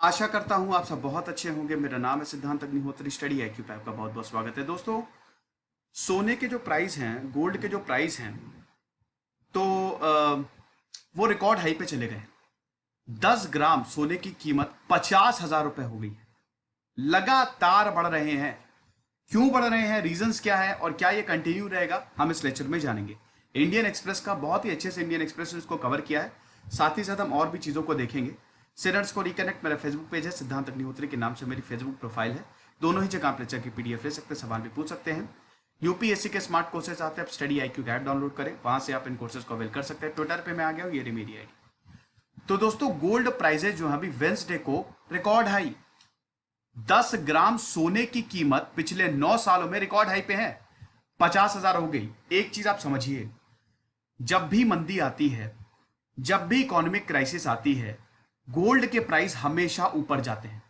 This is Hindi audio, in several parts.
आशा करता हूं आप सब बहुत अच्छे होंगे। मेरा नाम है सिद्धांत अग्निहोत्री। स्टडी IQ पे आपका बहुत बहुत स्वागत है। दोस्तों, सोने के जो प्राइस हैं, गोल्ड के जो प्राइस हैं, तो वो रिकॉर्ड हाई पे चले गए। 10 ग्राम सोने की कीमत 50,000 रुपए हो गई है। लगातार बढ़ रहे हैं। क्यों बढ़ रहे हैं, रीजंस क्या है और क्या ये कंटिन्यू रहेगा, हम इस लेक्चर में जानेंगे। इंडियन एक्सप्रेस का बहुत ही अच्छे से इंडियन एक्सप्रेस ने इसको कवर किया है। साथ ही साथ हम और भी चीजों को देखेंगे। सिनर्स को रिकनेक्ट मेरा फेसबुक पेज है, सिद्धांत अग्निहोत्री के नाम से मेरी फेसबुक प्रोफाइल है। दोनों ही जगह आप लेक्चर की PDF ले सकते हैं, सवाल भी पूछ सकते हैं। UPSC के स्मार्ट कोर्सेज आते हैं, आप स्टडी IQ का ऐप डाउनलोड करें, वहां से आप इन कोर्सेज को अवेल कर सकते हैं। ट्विटर पे मैं आ गया हूँ, ये रही मेरी आईडी। तो दोस्तों, गोल्ड प्राइजेज जो है अभी वेंसडे को रिकॉर्ड हाई। 10 ग्राम सोने की कीमत पिछले 9 सालों में रिकॉर्ड हाई पे है, 50,000 हो गई। एक चीज आप समझिए, जब भी मंदी आती है, जब भी इकोनॉमिक क्राइसिस आती है, गोल्ड के प्राइस हमेशा ऊपर जाते हैं।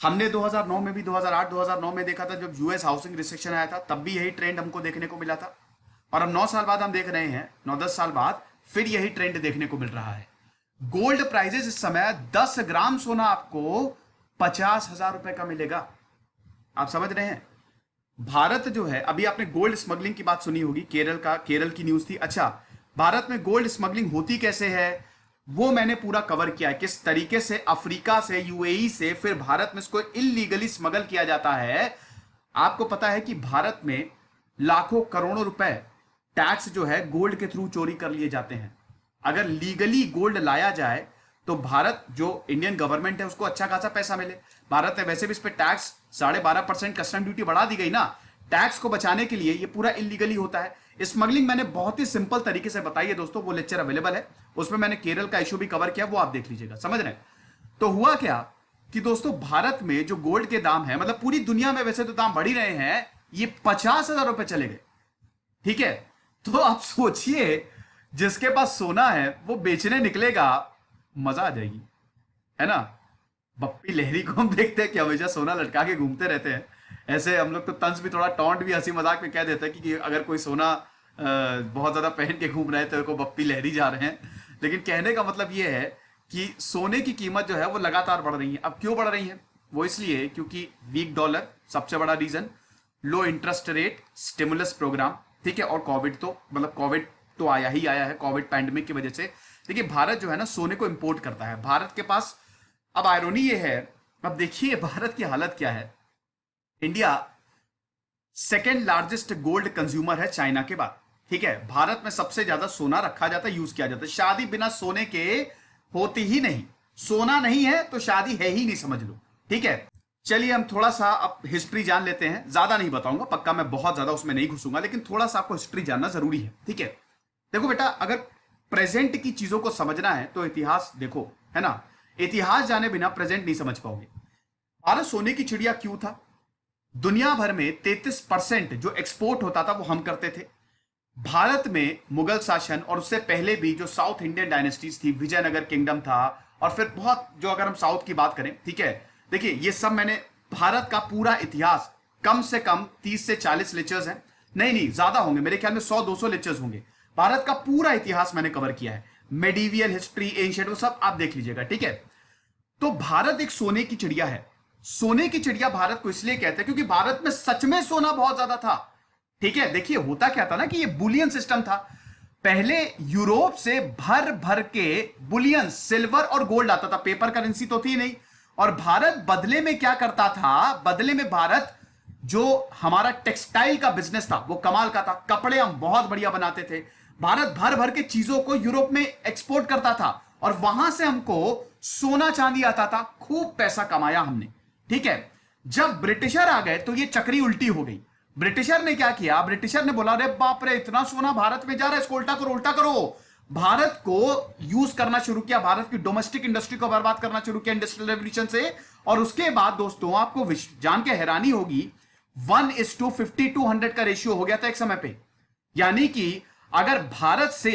हमने 2009 में भी, 2008-2009 में देखा था, जब US हाउसिंग रिसेक्शन आया था, तब भी यही ट्रेंड हमको देखने को मिला था। और अब 9 साल बाद हम देख रहे हैं, 9-10 साल बाद फिर यही ट्रेंड देखने को मिल रहा है। गोल्ड प्राइजेस इस समय 10 ग्राम सोना आपको 50,000 रुपए का मिलेगा। आप समझ रहे हैं। भारत जो है, अभी आपने गोल्ड स्मगलिंग की बात सुनी होगी, केरल की न्यूज थी। अच्छा, भारत में गोल्ड स्मगलिंग होती कैसे है वो मैंने पूरा कवर किया है। किस तरीके से अफ्रीका से, UAE से फिर भारत में इसको इलीगली स्मगल किया जाता है। आपको पता है कि भारत में लाखों करोड़ों रुपए टैक्स जो है गोल्ड के थ्रू चोरी कर लिए जाते हैं। अगर लीगली गोल्ड लाया जाए तो भारत, जो इंडियन गवर्नमेंट है, उसको अच्छा खासा पैसा मिले। भारत ने वैसे भी इस पे टैक्स 12.5% कस्टम ड्यूटी बढ़ा दी गई ना, टैक्स को बचाने के लिए। ये पूरा इलीगली होता है। स्मगलिंग मैंने बहुत ही सिंपल तरीके से बताई है दोस्तों, वो लेक्चर अवेलेबल है, उसमें मैंने केरल का इशू भी कवर किया, वो आप देख लीजिएगा। समझ रहे हैं। तो हुआ क्या कि दोस्तों, भारत में जो गोल्ड के दाम है, मतलब पूरी दुनिया में वैसे तो दाम बढ़ ही रहे हैं, ये 50,000 रुपए चले गए। ठीक है। तो आप सोचिए, जिसके पास सोना है वो बेचने निकलेगा, मजा आ जाएगी, है ना। बप्पी लहरी को हम देखते हैं कि हमेशा सोना लटका के घूमते रहते हैं। ऐसे हम लोग तो तंज भी, थोड़ा टॉन्ट भी, हंसी मजाक में कह देते हैं कि अगर कोई सोना बहुत ज्यादा पहन के घूम रहे हैं तो को बप्पी लहरी जा रहे हैं। लेकिन कहने का मतलब ये है कि सोने की कीमत जो है वो लगातार बढ़ रही है। अब क्यों बढ़ रही है, वो इसलिए क्योंकि वीक डॉलर सबसे बड़ा reason, low interest rate, stimulus program, ठीक है, और कोविड तो, मतलब कोविड तो आया ही आया है, कोविड पैंडेमिक की वजह से। देखिए, भारत जो है ना सोने को इंपोर्ट करता है। भारत के पास, अब आयरोनी ये है, अब देखिए भारत की हालत क्या है। India second largest gold consumer है चाइना के बाद। ठीक है, भारत में सबसे ज्यादा सोना रखा जाता है, यूज किया जाता है। शादी बिना सोने के होती ही नहीं। सोना नहीं है तो शादी है ही नहीं, समझ लो। ठीक है, चलिए हम थोड़ा सा अब हिस्ट्री जान लेते हैं। ज्यादा नहीं बताऊंगा, पक्का मैं बहुत ज्यादा उसमें नहीं घुसूंगा, लेकिन थोड़ा सा आपको हिस्ट्री जानना जरूरी है। ठीक है, देखो बेटा, अगर प्रेजेंट की चीजों को समझना है तो इतिहास देखो, है ना। इतिहास जाने बिना प्रेजेंट नहीं समझ पाओगे। भारत सोने की चिड़िया क्यों था। दुनिया भर में 33% जो एक्सपोर्ट होता था वो हम करते थे। भारत में मुगल शासन और उससे पहले भी जो साउथ इंडियन डायनेस्टीज थी, विजयनगर किंगडम था, और फिर बहुत, जो अगर हम साउथ की बात करें, ठीक है, देखिए ये सब मैंने, भारत का पूरा इतिहास कम से कम 30 से 40 लेक्चर्स हैं, नहीं नहीं ज्यादा होंगे, मेरे ख्याल में 100-200 लेक्चर्स होंगे। भारत का पूरा इतिहास मैंने कवर किया है, मेडिवियल हिस्ट्री, एंशिएंट, वो सब आप देख लीजिएगा। ठीक है, तो भारत एक सोने की चिड़िया है। सोने की चिड़िया भारत को इसलिए कहते हैं क्योंकि भारत में सच में सोना बहुत ज्यादा था। ठीक है, देखिए होता क्या था ना कि ये बुलियन सिस्टम था। पहले यूरोप से भर भर के बुलियन, सिल्वर और गोल्ड आता था, पेपर करेंसी तो थी नहीं। और भारत बदले में क्या करता था, बदले में भारत, जो हमारा टेक्सटाइल का बिजनेस था वो कमाल का था, कपड़े हम बहुत बढ़िया बनाते थे। भारत भर भर के चीजों को यूरोप में एक्सपोर्ट करता था और वहां से हमको सोना चांदी आता था, खूब पैसा कमाया हमने। ठीक है, जब ब्रिटिशर आ गए तो ये चक्री उल्टी हो गई। ब्रिटिशर ने क्या किया, ब्रिटिशर ने बोला, अरे बाप रे, इतना सोना भारत में जा रहा है, इसको उल्टा करो, उल्टा करो। भारत को यूज करना शुरू किया, भारत की डोमेस्टिक इंडस्ट्री को बर्बाद करना शुरू किया इंडस्ट्रियल रेवोल्यूशन से। और उसके बाद दोस्तों, आपको जान के हैरानी होगी, 1:5200 का रेशियो हो गया था एक समय पे। यानी कि अगर भारत से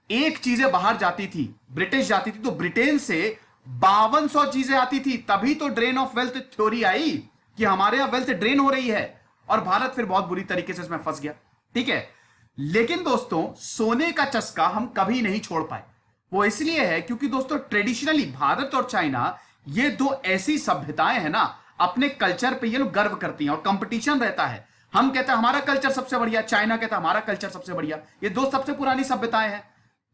एक चीजें बाहर जाती थी, ब्रिटिश जाती थी, तो ब्रिटेन से 5200 चीजें आती थी। तभी तो ड्रेन ऑफ वेल्थ थ्योरी आई कि हमारे यहां वेल्थ ड्रेन हो रही है, और भारत फिर बहुत बुरी तरीके से इसमें फंस गया। ठीक है, लेकिन दोस्तों सोने का चस्का हम कभी नहीं छोड़ पाए। वो इसलिए है क्योंकि दोस्तों ट्रेडिशनली भारत और चाइना ये दो ऐसी सभ्यताएं हैं ना, अपने कल्चर पे ये लोग गर्व करती हैं और कंपटीशन रहता है। हम कहते हैं हमारा कल्चर सबसे बढ़िया, चाइना कहता है हमारा कल्चर सबसे बढ़िया। ये दो सबसे पुरानी सभ्यताएं हैं।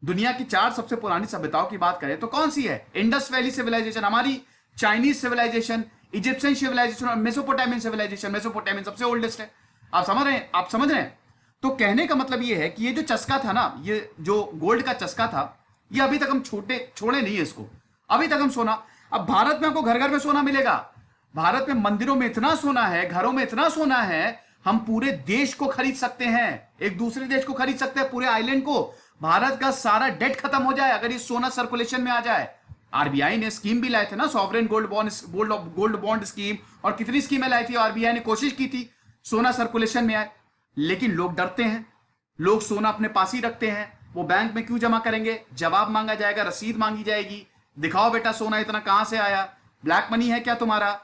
दुनिया की 4 सबसे पुरानी सभ्यताओं की बात करें तो कौन सी है? इंडस वैली सिविलाइजेशन हमारी, चाइनीज सिविलाइजेशन, इजिप्शियन सिविलाइजेशन और मेसोपोटामियन सिविलाइजेशन। मेसोपोटामियन सबसे ओल्डेस्ट है। आप समझ रहे हैं? आप समझ रहे हैं? तो कहने का मतलब ये है कि ये जो चस्का था ना, ये जो गोल्ड का चस्का था, ये अभी तक हम छोड़े नहीं है इसको। अभी तक हम सोना, अब भारत में आपको घर घर में सोना मिलेगा। भारत में मंदिरों में इतना सोना है, घरों में इतना सोना है, हम पूरे देश को खरीद सकते हैं, एक दूसरे देश को खरीद सकते हैं, पूरे आइलैंड को। भारत का सारा डेट खत्म हो जाए अगर ये सोना सर्कुलेशन में आ जाए। आरबीआई ने स्कीम भी लाए थे ना, सॉवरेन गोल्ड बॉन्ड स्कीम, और कितनी स्कीमें लाई थी। आरबीआई ने कोशिश की थी सोना सर्कुलेशन में आए, लेकिन लोग डरते हैं। लोग सोना अपने पास ही रखते हैं। वो बैंक में क्यों जमा करेंगे? जवाब मांगा जाएगा, रसीद मांगी जाएगी, दिखाओ बेटा सोना इतना कहां से आया, ब्लैक मनी है क्या तुम्हारा,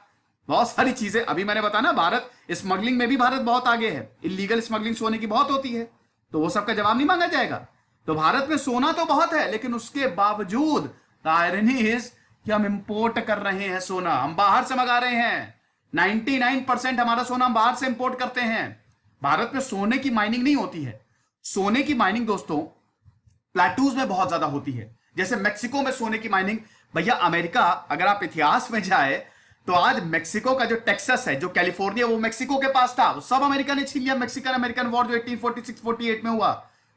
बहुत सारी चीजें। अभी मैंने बताया ना, भारत स्मगलिंग में भी भारत बहुत आगे है। इलीगल स्मगलिंग सोने की बहुत होती है, तो वो सबका जवाब नहीं मांगा जाएगा। तो भारत में सोना तो बहुत है, लेकिन उसके बावजूद द आयरनी इज कि हम इंपोर्ट कर रहे हैं सोना, हम बाहर से मंगा रहे हैं। 99% हमारा सोना हम बाहर से इंपोर्ट करते हैं। भारत में सोने की माइनिंग नहीं होती है। सोने की माइनिंग दोस्तों प्लेटूज में बहुत ज्यादा होती है। जैसे मेक्सिको में सोने की माइनिंग, भैया अमेरिका, अगर आप इतिहास में जाए तो आज मेक्सिको का जो टेक्सास है, जो कैलिफोर्निया, वो मेक्सिको के पास था, वो सब अमेरिका ने छीन लिया। मैक्सिकन अमेरिकन वॉर जो 1846-48 में हुआ,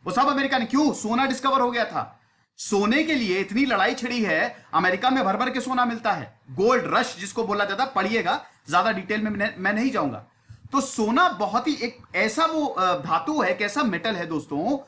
वो सब अमेरिका ने, क्यों? सोना डिस्कवर हो गया था। सोने के लिए इतनी लड़ाई छिड़ी है। अमेरिका में भर भर के सोना मिलता है, गोल्ड रश जिसको बोला जाता। पढ़िएगा, ज्यादा डिटेल में मैं नहीं जाऊंगा। तो सोना बहुत ही एक ऐसा वो धातु है, एक ऐसा मेटल है दोस्तों,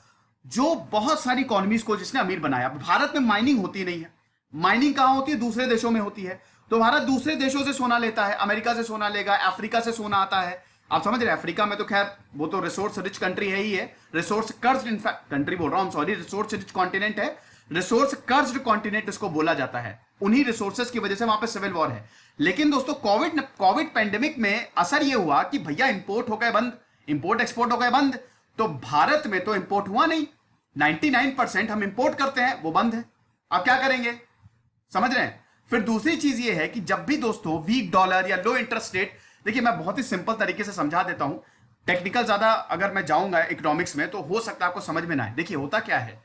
जो बहुत सारी इकोनॉमीज को जिसने अमीर बनाया। भारत में माइनिंग होती नहीं है। माइनिंग कहां होती है? दूसरे देशों में होती है। तो भारत दूसरे देशों से सोना लेता है, अमेरिका से सोना लेगा, अफ्रीका से सोना आता है। आप समझ रहे हैं? अफ्रीका में तो खैर वो तो रिसोर्स रिच कंट्री है ही है, रिसोर्स कर्ज्ड, इनफैक्ट कंट्री बोल रहा हूं, सॉरी, रिसोर्स रिच कॉन्टिनेंट है, रिसोर्स कर्ज्ड कॉन्टिनेंट इसको बोला जाता है। उन्हीं रिसोर्सेज की वजह से वहां पे सिविल वॉर है। लेकिन दोस्तों कोविड पेंडेमिक में असर ये हुआ कि भैया इंपोर्ट हो गए बंद, इंपोर्ट एक्सपोर्ट हो गए बंद। तो भारत में तो इंपोर्ट हुआ नहीं, 99% हम इंपोर्ट करते हैं, वो बंद है। अब क्या करेंगे? समझ रहे हैं? फिर दूसरी चीज ये है कि जब भी दोस्तों वीक डॉलर या लो इंटरेस्ट रेट, देखिए मैं बहुत ही सिंपल तरीके से समझा देता हूं, टेक्निकल ज्यादा अगर मैं जाऊंगा इकोनॉमिक्स में तो हो सकता है आपको समझ में ना आए। देखिए होता क्या है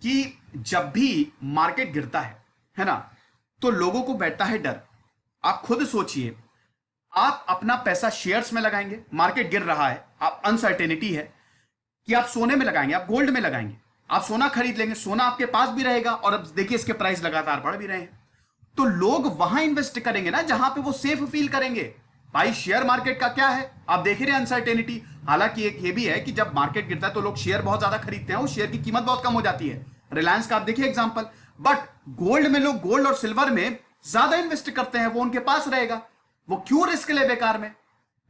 कि जब भी मार्केट गिरता है ना, तो लोगों को बैठता है डर। आप खुद सोचिए, आप अपना पैसा शेयर्स में लगाएंगे, मार्केट गिर रहा है, आप अनसर्टेनिटी है, कि आप सोने में लगाएंगे, आप गोल्ड में लगाएंगे, आप सोना खरीद लेंगे, सोना आपके पास भी रहेगा, और अब देखिए इसके प्राइस लगातार बढ़ भी रहे हैं। तो लोग वहां इन्वेस्ट करेंगे ना जहां पे वो सेफ फील करेंगे। भाई शेयर मार्केट का क्या है, आप देख रहे हैं अनसर्टेनिटी। हालांकि एक ये भी है कि जब मार्केट गिरता है तो लोग शेयर बहुत ज्यादा खरीदते हैं, वो शेयर की कीमत बहुत कम हो जाती है। रिलायंस का आप देखिए एग्जांपल। बट गोल्ड में लोग, गोल्ड और सिल्वर में ज्यादा इन्वेस्ट करते हैं, वो उनके पास रहेगा, वो क्यों रिस्क ले बेकार में?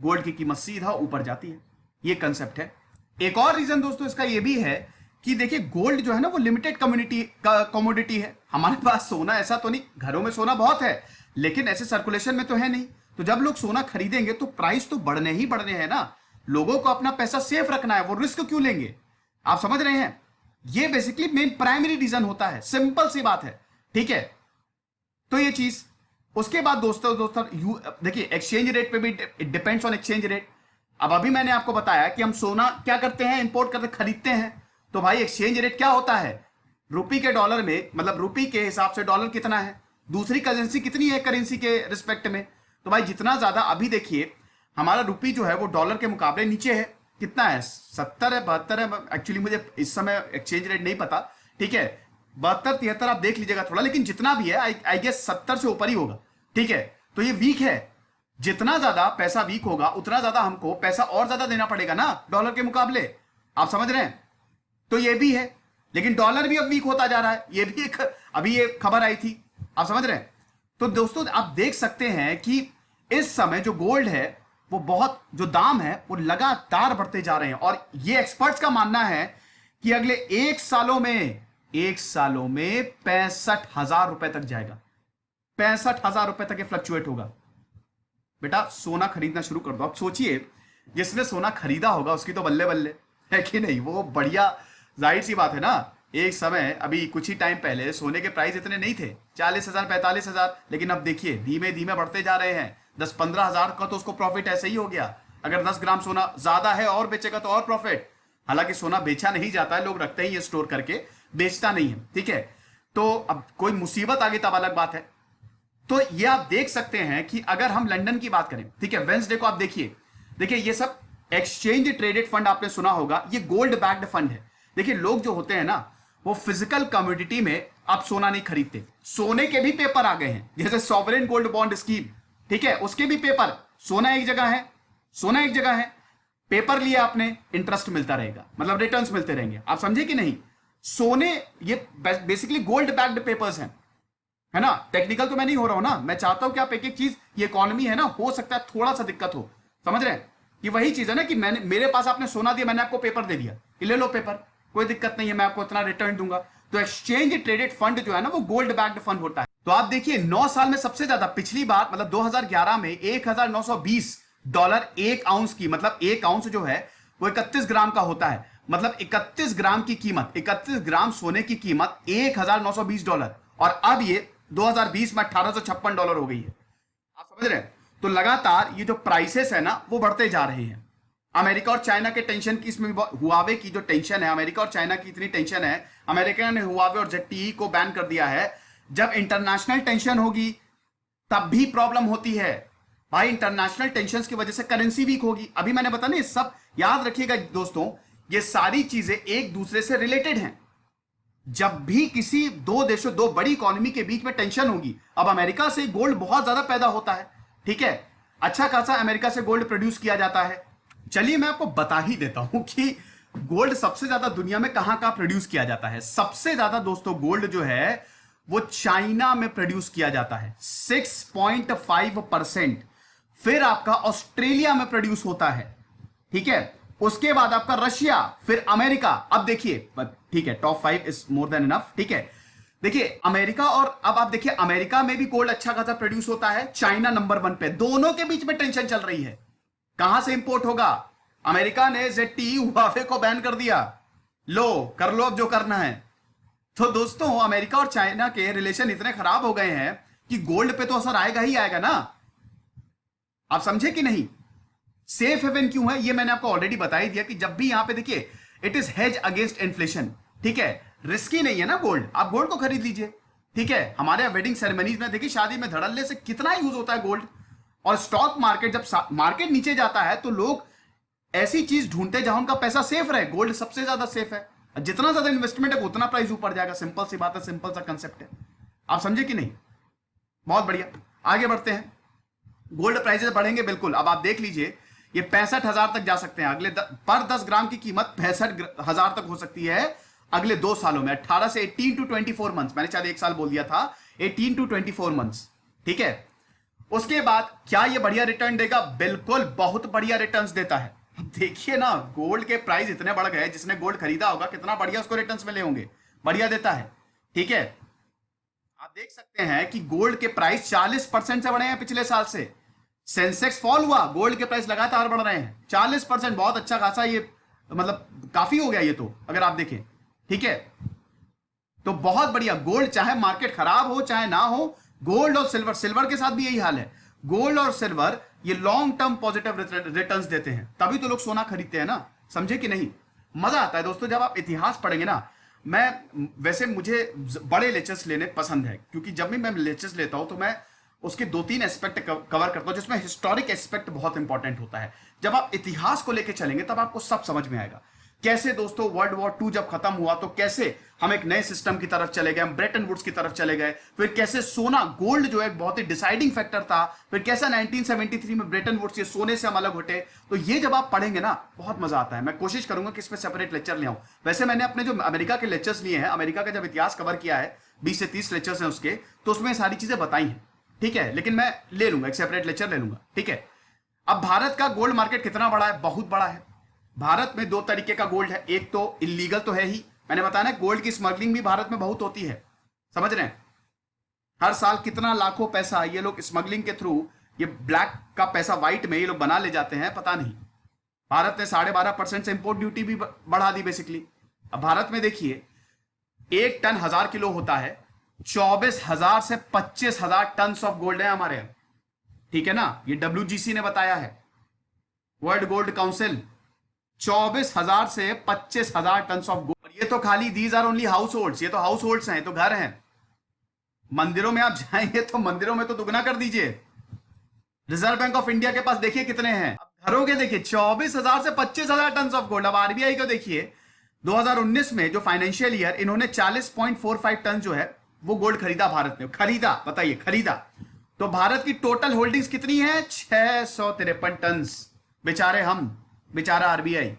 गोल्ड की कीमत सीधा ऊपर जाती है। ये कंसेप्ट है। एक और रीजन दोस्तों इसका ये भी है कि देखिए गोल्ड जो है ना, वो लिमिटेड कमोडिटी है। हमारे पास सोना ऐसा तो नहीं, घरों में सोना बहुत है, लेकिन ऐसे सर्कुलेशन में तो है नहीं। तो जब लोग सोना खरीदेंगे तो प्राइस तो बढ़ने ही बढ़ने हैं ना। लोगों को अपना पैसा सेफ रखना है, वो रिस्क क्यों लेंगे? आप समझ रहे हैं? ये बेसिकली मेन प्राइमरी रीजन होता है, सिंपल सी बात है, ठीक है। तो ये चीज, उसके बाद दोस्तों देखिए एक्सचेंज रेट पे भी it depends on exchange rate. अब अभी मैंने आपको बताया कि हम सोना क्या करते हैं, इंपोर्ट करते, खरीदते हैं। तो भाई एक्सचेंज रेट क्या होता है? रुपी के डॉलर में, मतलब रुपी के हिसाब से डॉलर कितना है, दूसरी करेंसी कितनी है करेंसी के रिस्पेक्ट में। तो भाई जितना ज्यादा, अभी देखिए हमारा रुपी जो है वो डॉलर के मुकाबले नीचे है। कितना है? 70 है, 72 है, एक्चुअली मुझे इस समय एक्सचेंज रेट नहीं पता, ठीक है, 72 73 आप देख लीजिएगा थोड़ा, लेकिन जितना भी है आई गेस 70 से ऊपर ही होगा, ठीक है। तो ये वीक है। जितना ज्यादा पैसा वीक होगा उतना ज्यादा हमको पैसा और ज्यादा देना पड़ेगा ना डॉलर के मुकाबले। आप समझ रहे हैं? तो ये भी है। लेकिन डॉलर भी अब वीक होता जा रहा है, ये भी एक अभी ये खबर आई थी। आप समझ रहे हैं? तो दोस्तों आप देख सकते हैं कि इस समय जो गोल्ड है वो बहुत, जो दाम है वो लगातार बढ़ते जा रहे हैं। और ये एक्सपर्ट्स का मानना है कि अगले 1 सालों में 65,000 रुपए तक जाएगा। 65,000 रुपए तक ये फ्लक्चुएट होगा। बेटा सोना खरीदना शुरू कर दो। आप सोचिए जिसने सोना खरीदा होगा उसकी तो बल्ले बल्ले है कि नहीं, वो बढ़िया, जाहिर सी बात है ना। एक समय अभी कुछ ही टाइम पहले सोने के प्राइस इतने नहीं थे, 40,000 45,000, लेकिन अब देखिए धीमे धीमे बढ़ते जा रहे हैं। 10-15 हजार का तो उसको प्रॉफिट ऐसे ही हो गया। अगर 10 ग्राम सोना ज्यादा है और बेचेगा तो और प्रॉफिट। हालांकि सोना बेचा नहीं जाता है, लोग रखते ही है स्टोर करके, बेचता नहीं है, ठीक है। तो अब कोई मुसीबत आ गई तब अलग बात है। तो ये आप देख सकते हैं कि अगर हम लंदन की बात करें, ठीक है, वेंसडे को आप देखिए, देखिए ये सब एक्सचेंज ट्रेडेड फंड आपने सुना होगा, ये गोल्ड बैक्ड फंड है। देखिए लोग जो होते हैं ना, वो फिजिकल कमोडिटी में आप सोना नहीं खरीदते, सोने के भी पेपर आ गए हैं, जैसे सॉवरेन गोल्ड बॉन्ड स्कीम, ठीक है, उसके भी पेपर, सोना एक जगह है, सोना एक जगह है, पेपर लिया आपने, इंटरेस्ट मिलता रहेगा, मतलब रिटर्न्स मिलते रहेंगे। आप समझे कि नहीं? सोने ये बेसिकली गोल्ड बैक्ड पेपर्स हैं, है ना। टेक्निकल तो मैं नहीं हो रहा हूं ना, मैं चाहता हूं कि आप एक एक चीज, ये इकोनॉमी है ना, हो सकता है थोड़ा सा दिक्कत हो, समझ रहे हैं? ये वही चीज है ना कि मैंने, मेरे पास आपने सोना दिया, मैंने आपको पेपर दे दिया कि ले लो पेपर, कोई दिक्कत नहीं है, मैं आपको इतना रिटर्न दूंगा। तो एक्सचेंज ट्रेडेड फंड जो है ना, वो गोल्ड बैक्ड फंड होता है। तो आप देखिए 9 साल में सबसे ज्यादा, पिछली बार मतलब 2011 में $1,920 एक आउंस की, मतलब एक आउंस जो है वो 31 ग्राम का होता है, मतलब 31 ग्राम की कीमत, 31 ग्राम सोने की कीमत $1,920, और अब ये 2020 में $1,856 हो गई है। आप समझ रहे हैं? तो लगातार ये जो प्राइसेस है ना, वो बढ़ते जा रहे हैं। अमेरिका और चाइना के टेंशन की, इसमें भी हुआवे की जो टेंशन है, अमेरिका और चाइना की इतनी टेंशन है, अमेरिका ने हुआवे और ZTE को बैन कर दिया है। जब इंटरनेशनल टेंशन होगी तब भी प्रॉब्लम होती है भाई, इंटरनेशनल टेंशन की वजह से करेंसी वीक होगी। अभी मैंने बताया ना, ये सब याद रखिएगा दोस्तों, ये सारी चीजें एक दूसरे से रिलेटेड हैं। जब भी किसी दो देशों, दो बड़ी इकोनॉमी के बीच में टेंशन होगी, अब अमेरिका से गोल्ड बहुत ज्यादा पैदा होता है, ठीक है, अच्छा खासा अमेरिका से गोल्ड प्रोड्यूस किया जाता है। चलिए मैं आपको बता ही देता हूं कि गोल्ड सबसे ज्यादा दुनिया में कहां कहां प्रोड्यूस किया जाता है। सबसे ज्यादा दोस्तों गोल्ड जो है वो चाइना में प्रोड्यूस किया जाता है, 6.5%। फिर आपका ऑस्ट्रेलिया में प्रोड्यूस होता है, ठीक है, उसके बाद आपका रशिया, फिर अमेरिका। अब देखिए, ठीक है, top 5 is more than enough, ठीक है। देखिए अमेरिका, और अब आप देखिए अमेरिका में भी गोल्ड अच्छा खासा प्रोड्यूस होता है, चाइना नंबर 1 पे। दोनों के बीच में टेंशन चल रही है, कहां से इंपोर्ट होगा। अमेरिका ने ZTE हुआवे को बैन कर दिया, लो कर लो अब जो करना है। तो दोस्तों अमेरिका और चाइना के रिलेशन इतने खराब हो गए हैं कि गोल्ड पे तो असर आएगा ही आएगा ना। आप समझे कि नहीं? सेफ हेवन क्यों है, ये मैंने आपको ऑलरेडी बता ही दिया कि जब भी यहां पे देखिए, it is hedge against inflation, ठीक है, रिस्की नहीं है ना गोल्ड, आप गोल्ड को खरीद लीजिए, ठीक है। हमारे वेडिंग सेरेमनीज में देखिए, शादी में धड़ल्ले से कितना यूज होता है गोल्ड। और स्टॉक मार्केट, जब मार्केट नीचे जाता है तो लोग ऐसी चीज ढूंढते हैं जहां उनका पैसा सेफ रहे, गोल्ड सबसे ज्यादा सेफ है। जितना ज्यादा इन्वेस्टमेंट है उतना प्राइस ऊपर जाएगा, सिंपल सी बात है, सिंपल सा कंसेप्ट है। आप समझे कि नहीं? बहुत बढ़िया, आगे बढ़ते हैं। गोल्ड प्राइसेस बढ़ेंगे बिल्कुल। अब आप देख लीजिए, ये 65,000 तक जा सकते हैं, अगले पर 10 ग्राम की कीमत 65,000 तक हो सकती है अगले 2 सालों में, 18 से 18 टू 24 मंथ्स, मैंने शायद 1 साल बोल दिया था, 18 टू 24 मंथ्स, ठीक है। उसके बाद क्या ये बढ़िया रिटर्न देगा? बिल्कुल, बहुत बढ़िया रिटर्न्स देता है। देखिए ना, गोल्ड के प्राइस इतने बढ़ गए, जिसने गोल्ड खरीदा होगा कितना बढ़िया उसको रिटर्न्स मिले होंगे, बढ़िया देता है, ठीक है। आप देख सकते हैं कि गोल्ड के प्राइस 40% से बढ़े हैं पिछले साल से। सेंसेक्स फॉल हुआ, गोल्ड के प्राइस लगातार बढ़ रहे हैं 40%, बहुत अच्छा खासा, ये मतलब काफी हो गया ये तो, अगर आप देखें, ठीक है। तो बहुत बढ़िया, गोल्ड चाहे मार्केट खराब हो चाहे ना हो, गोल्ड और सिल्वर, सिल्वर के साथ भी यही हाल है, गोल्ड और सिल्वर ये लॉन्ग टर्म पॉजिटिव रिटर्न्स देते हैं, तभी तो लोग सोना खरीदते हैं ना, समझे कि नहीं? मजा आता है दोस्तों जब आप इतिहास पढ़ेंगे ना। मैं वैसे, मुझे बड़े लेक्चर्स लेने पसंद है, क्योंकि जब भी मैं लेक्चर्स लेता हूं तो मैं उसके 2-3 एस्पेक्ट कवर करता हूं, जिसमें हिस्टोरिक एस्पेक्ट बहुत इंपॉर्टेंट होता है। जब आप इतिहास को लेकर चलेंगे तब आपको सब समझ में आएगा। कैसे दोस्तों वर्ल्ड वॉर 2 जब खत्म हुआ तो कैसे हम एक नए सिस्टम की तरफ चले गए, हम ब्रेटन वुड्स की तरफ चले गए, फिर कैसे सोना, गोल्ड जो एक बहुत ही डिसाइडिंग फैक्टर था, फिर कैसे 1973 में ब्रेटन वुड्स ये सोने से हम अलग हटे। तो ये जब आप पढ़ेंगे ना बहुत मजा आता है। मैं कोशिश करूंगा कि इसमें सेपरेट लेक्चर ले आऊं। वैसे मैंने अपने जो अमेरिका के लेक्चर्स लिए हैं, अमेरिका का जब इतिहास कवर किया है, 20 से 30 लेक्चर्स हैं उसके, तो उसमें सारी चीजें बताई हैं, ठीक है। लेकिन मैं ले लूंगा, एक सेपरेट लेक्चर ले लूंगा, ठीक है। अब भारत का गोल्ड मार्केट कितना बड़ा है? बहुत बड़ा है। भारत में 2 तरीके का गोल्ड है, एक तो इलीगल तो है ही, मैंने बताया ना, गोल्ड की स्मगलिंग भी भारत में बहुत होती है, समझ रहे हैं? हर साल कितना लाखों पैसा ये लोग स्मगलिंग के थ्रू, ये ब्लैक का पैसा व्हाइट में ये लोग बना ले जाते हैं, पता नहीं। भारत ने 12.5% से इंपोर्ट ड्यूटी भी बढ़ा दी बेसिकली। अब भारत में देखिए एक टन 1000 किलो होता है। 24,000 से 25,000 टन ऑफ गोल्ड है हमारे यहाँ, ठीक है ना। ये WGC ने बताया है, वर्ल्ड गोल्ड काउंसिल। 24,000 से 25,000 टन ऑफ गोल्ड। ये तो खाली these are only households, ये तो हाउस होल्ड्स हैं, तो घर हैं। मंदिरों में आप जाएंगे तो मंदिरों में तो दुगना कर दीजिए। रिजर्व बैंक ऑफ इंडिया के पास देखिए कितने हैं, घरों के देखिए 24,000 से 25,000 टन ऑफ गोल्ड। अब आरबीआई को देखिए, 2019 में जो फाइनेंशियल ईयर, इन्होंने 40.45 टन जो है वो गोल्ड खरीदा भारत में। खरीदा, बताइए, खरीदा। तो भारत की टोटल होल्डिंग्स कितनी है? 653 टन। बेचारे हम, बेचारा आरबीआई।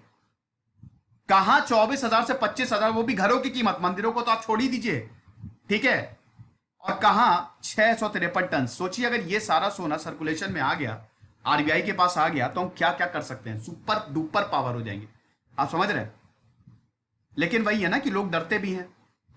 कहां 24,000 से 25,000, वो भी घरों की कीमत, मंदिरों को तो आप छोड़ ही दीजिए, ठीक है। और कहां 653 टन। सोचिए अगर ये सारा सोना सर्कुलेशन में आ गया, आरबीआई के पास आ गया, तो हम क्या क्या कर सकते हैं, सुपर डुपर पावर हो जाएंगे। आप समझ रहे हैं। लेकिन वही है ना कि लोग डरते भी हैं,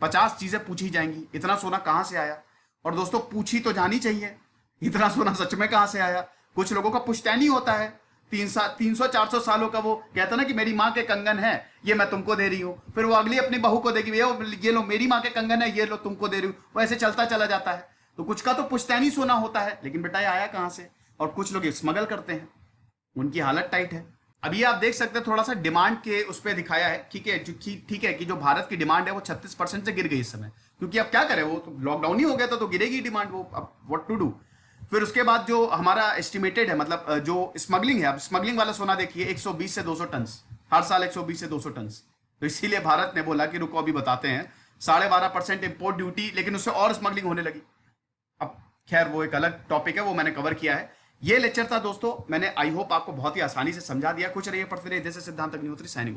50 चीजें पूछी जाएंगी, इतना सोना कहां से आया। और दोस्तों पूछी तो जानी चाहिए, इतना सोना सच में कहां से आया। कुछ लोगों का पुश्तैनी होता है, 300-400 सालों का, वो कहता ना कि मेरी माँ के कंगन है, ये मैं तुमको दे रही हूं। फिर वो अगली अपनी बहू को देगी, ये लो मेरी माँ के कंगन है, ये लो तुमको दे रही हूं। वो ऐसे चलता चला जाता है। तो कुछ का तो पुश्तैनी सोना होता है, लेकिन बेटा ये आया कहां से। और कुछ लोग स्मगल करते हैं, उनकी हालत टाइट है। अब ये आप देख सकते हैं, थोड़ा सा डिमांड के उस पर दिखाया है, ठीक है, ठीक है कि जो भारत की डिमांड है वो 36% से गिर गई इस समय, क्योंकि अब क्या करें, वो तो लॉकडाउन ही हो गया था, तो गिरेगी डिमांड, वो अब व्हाट टू डू। फिर उसके बाद जो हमारा एस्टिमेटेड है, मतलब जो स्मगलिंग है, अब स्मगलिंग वाला सोना देखिए 120 से 200 टन, हर साल 120 से 200 टन। तो इसीलिए भारत ने बोला कि रुको अभी बताते हैं, 12.5% इंपोर्ट ड्यूटी, लेकिन उससे और स्मगलिंग होने लगी। अब खैर वो एक अलग टॉपिक है, वो मैंने कवर किया है। ये लेक्चर था दोस्तों, मैंने आई होप आपको बहुत ही आसानी से समझा दिया। कुछ रहिए पढ़ते रहिए, जैसे सिद्धांत अग्निहोत्री, साइनिंग।